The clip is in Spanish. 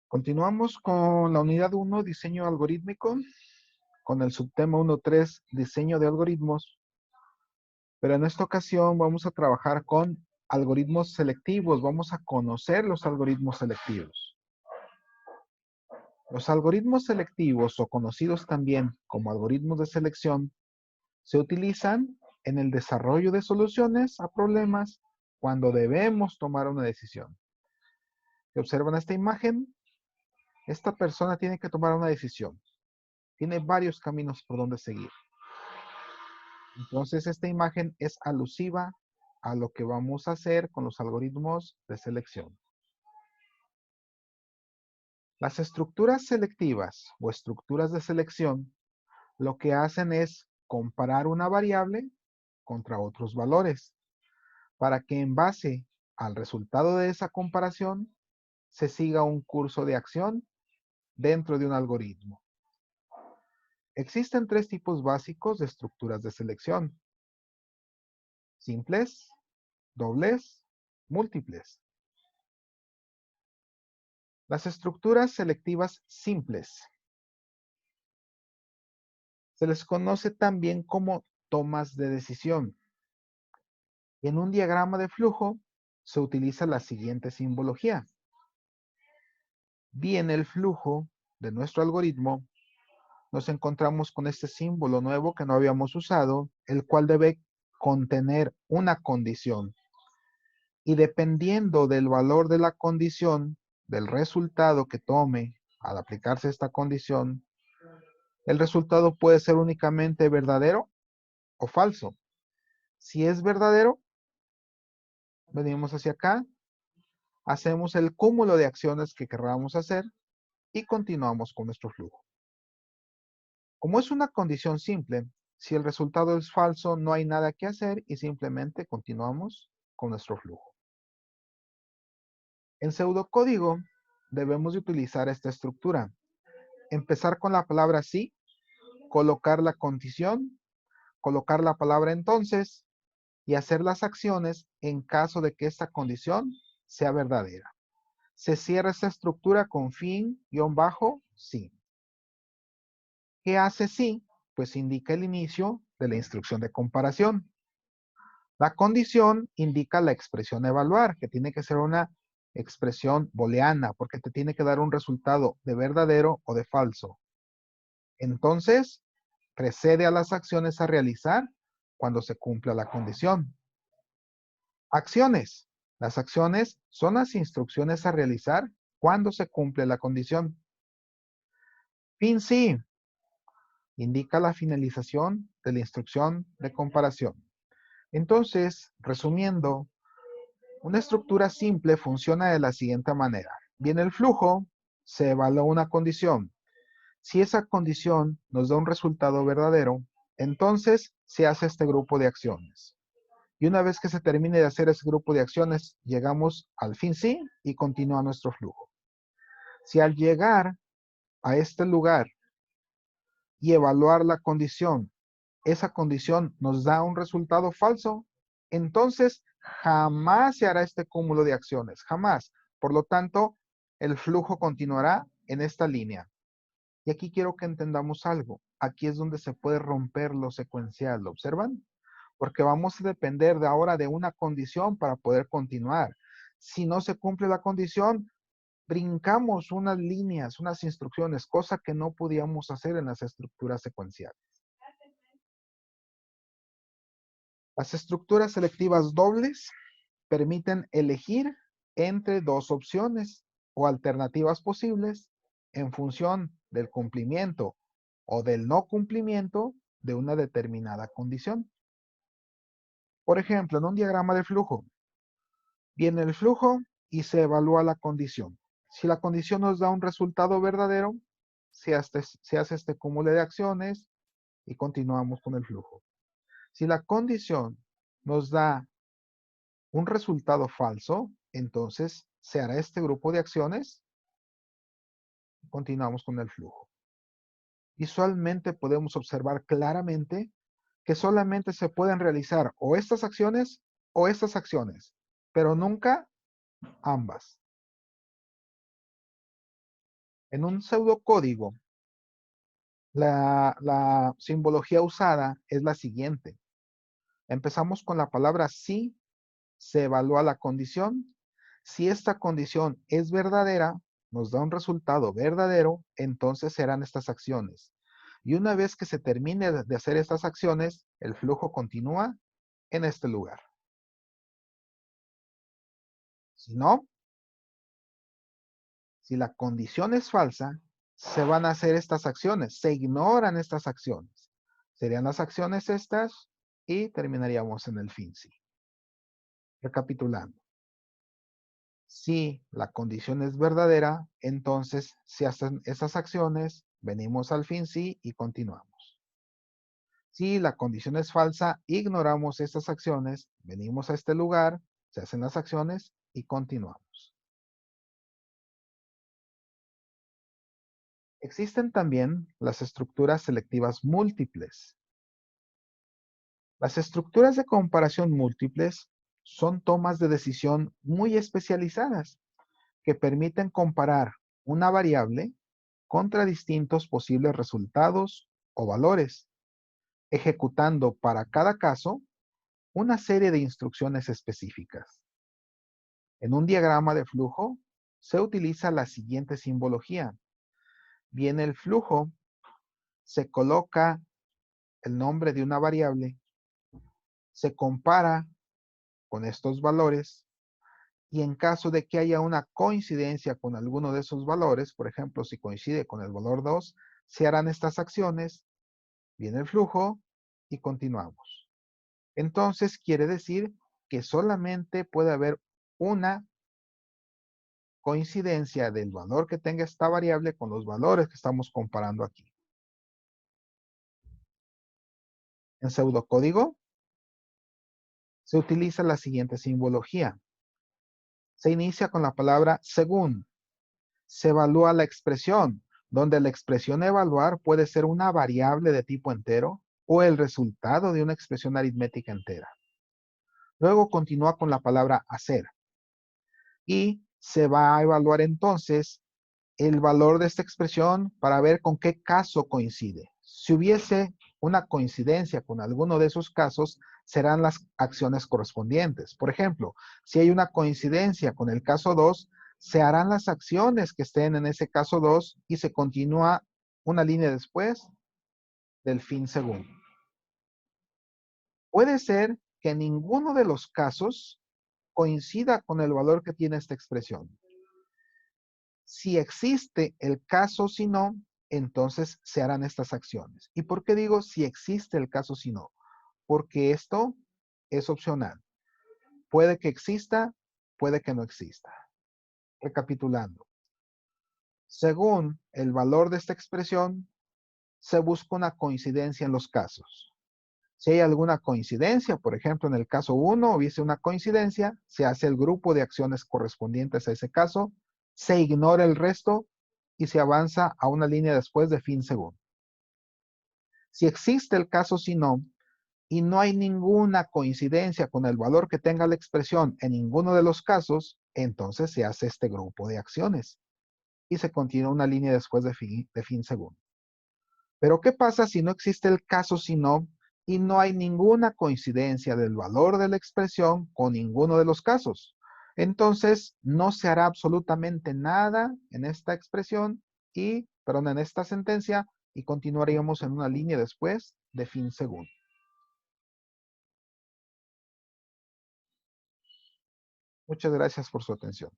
Continuamos con la unidad 1, diseño algorítmico, con el subtema 1.3, diseño de algoritmos. Pero en esta ocasión vamos a trabajar con algoritmos selectivos. Vamos a conocer los algoritmos selectivos. Los algoritmos selectivos, o conocidos también como algoritmos de selección, se utilizan en el desarrollo de soluciones a problemas cuando debemos tomar una decisión. Si observan esta imagen, esta persona tiene que tomar una decisión. Tiene varios caminos por donde seguir. Entonces, esta imagen es alusiva a lo que vamos a hacer con los algoritmos de selección. Las estructuras selectivas o estructuras de selección lo que hacen es comparar una variable contra otros valores para que en base al resultado de esa comparación se siga un curso de acción dentro de un algoritmo. Existen tres tipos básicos de estructuras de selección: simples, dobles, múltiples. Las estructuras selectivas simples se les conoce también como tomas de decisión. Y en un diagrama de flujo se utiliza la siguiente simbología. Bien, el flujo de nuestro algoritmo nos encontramos con este símbolo nuevo que no habíamos usado, el cual debe contener una condición. Y dependiendo del valor de la condición, del resultado que tome al aplicarse esta condición, el resultado puede ser únicamente verdadero o falso. Si es verdadero, venimos hacia acá, hacemos el cúmulo de acciones que querramos hacer y continuamos con nuestro flujo. Como es una condición simple, si el resultado es falso, no hay nada que hacer y simplemente continuamos con nuestro flujo. En pseudocódigo debemos de utilizar esta estructura. Empezar con la palabra sí, colocar la condición, colocar la palabra entonces y hacer las acciones en caso de que esta condición sea verdadera. Se cierra esta estructura con fin-sí. ¿Qué hace sí? Pues indica el inicio de la instrucción de comparación. La condición indica la expresión a evaluar, que tiene que ser una expresión booleana, porque te tiene que dar un resultado de verdadero o de falso. Entonces, precede a las acciones a realizar cuando se cumpla la condición. Acciones. Las acciones son las instrucciones a realizar cuando se cumple la condición. Fin sí indica la finalización de la instrucción de comparación. Entonces, resumiendo, una estructura simple funciona de la siguiente manera. Viene el flujo, se evalúa una condición. Si esa condición nos da un resultado verdadero, entonces se hace este grupo de acciones. Y una vez que se termine de hacer ese grupo de acciones, llegamos al fin sí y continúa nuestro flujo. Si al llegar a este lugar y evaluar la condición, esa condición nos da un resultado falso, entonces jamás se hará este cúmulo de acciones, jamás. Por lo tanto, el flujo continuará en esta línea. Y aquí quiero que entendamos algo. Aquí es donde se puede romper lo secuencial, ¿lo observan? Porque vamos a depender de ahora de una condición para poder continuar. Si no se cumple la condición, brincamos unas líneas, unas instrucciones, cosa que no podíamos hacer en las estructuras secuenciales. Las estructuras selectivas dobles permiten elegir entre dos opciones o alternativas posibles en función del cumplimiento o del no cumplimiento de una determinada condición. Por ejemplo, en un diagrama de flujo, viene el flujo y se evalúa la condición. Si la condición nos da un resultado verdadero, se hace este cúmulo de acciones y continuamos con el flujo. Si la condición nos da un resultado falso, entonces se hará este grupo de acciones y continuamos con el flujo. Visualmente podemos observar claramente que solamente se pueden realizar o estas acciones, pero nunca ambas. En un pseudocódigo, la simbología usada es la siguiente. Empezamos con la palabra si, se evalúa la condición. Si esta condición es verdadera, nos da un resultado verdadero, entonces serán estas acciones. Y una vez que se termine de hacer estas acciones, el flujo continúa en este lugar. Si no, si la condición es falsa, se van a hacer estas acciones, se ignoran estas acciones. Serían las acciones estas y terminaríamos en el fin sí. Recapitulando. Si la condición es verdadera, entonces se hacen esas acciones, venimos al fin sí y continuamos. Si la condición es falsa, ignoramos estas acciones, venimos a este lugar, se hacen las acciones y continuamos. Existen también las estructuras selectivas múltiples. Las estructuras de comparación múltiples son tomas de decisión muy especializadas que permiten comparar una variable contra distintos posibles resultados o valores, ejecutando para cada caso una serie de instrucciones específicas. En un diagrama de flujo se utiliza la siguiente simbología. Viene el flujo, se coloca el nombre de una variable, se compara con estos valores y en caso de que haya una coincidencia con alguno de esos valores, por ejemplo, si coincide con el valor 2, se harán estas acciones, viene el flujo y continuamos. Entonces quiere decir que solamente puede haber una coincidencia del valor que tenga esta variable con los valores que estamos comparando aquí. En pseudocódigo se utiliza la siguiente simbología. Se inicia con la palabra según. Se evalúa la expresión, donde la expresión a evaluar puede ser una variable de tipo entero o el resultado de una expresión aritmética entera. Luego continúa con la palabra hacer. Y se va a evaluar entonces el valor de esta expresión para ver con qué caso coincide. Si hubiese una coincidencia con alguno de esos casos, serán las acciones correspondientes. Por ejemplo, si hay una coincidencia con el caso 2, se harán las acciones que estén en ese caso 2 y se continúa una línea después del fin segundo. Puede ser que ninguno de los casos coincida con el valor que tiene esta expresión. Si existe el caso si no, entonces se harán estas acciones. ¿Y por qué digo si existe el caso si no? Porque esto es opcional. Puede que exista, puede que no exista. Recapitulando. Según el valor de esta expresión, se busca una coincidencia en los casos. Si hay alguna coincidencia, por ejemplo, en el caso 1 hubiese una coincidencia, se hace el grupo de acciones correspondientes a ese caso, se ignora el resto y se avanza a una línea después de fin segundo. Si existe el caso si no, y no hay ninguna coincidencia con el valor que tenga la expresión en ninguno de los casos, entonces se hace este grupo de acciones y se continúa una línea después de fin segundo. Pero ¿qué pasa si no existe el caso si no y no hay ninguna coincidencia del valor de la expresión con ninguno de los casos? Entonces no se hará absolutamente nada en esta expresión en esta sentencia y continuaríamos en una línea después de fin segundo. Muchas gracias por su atención.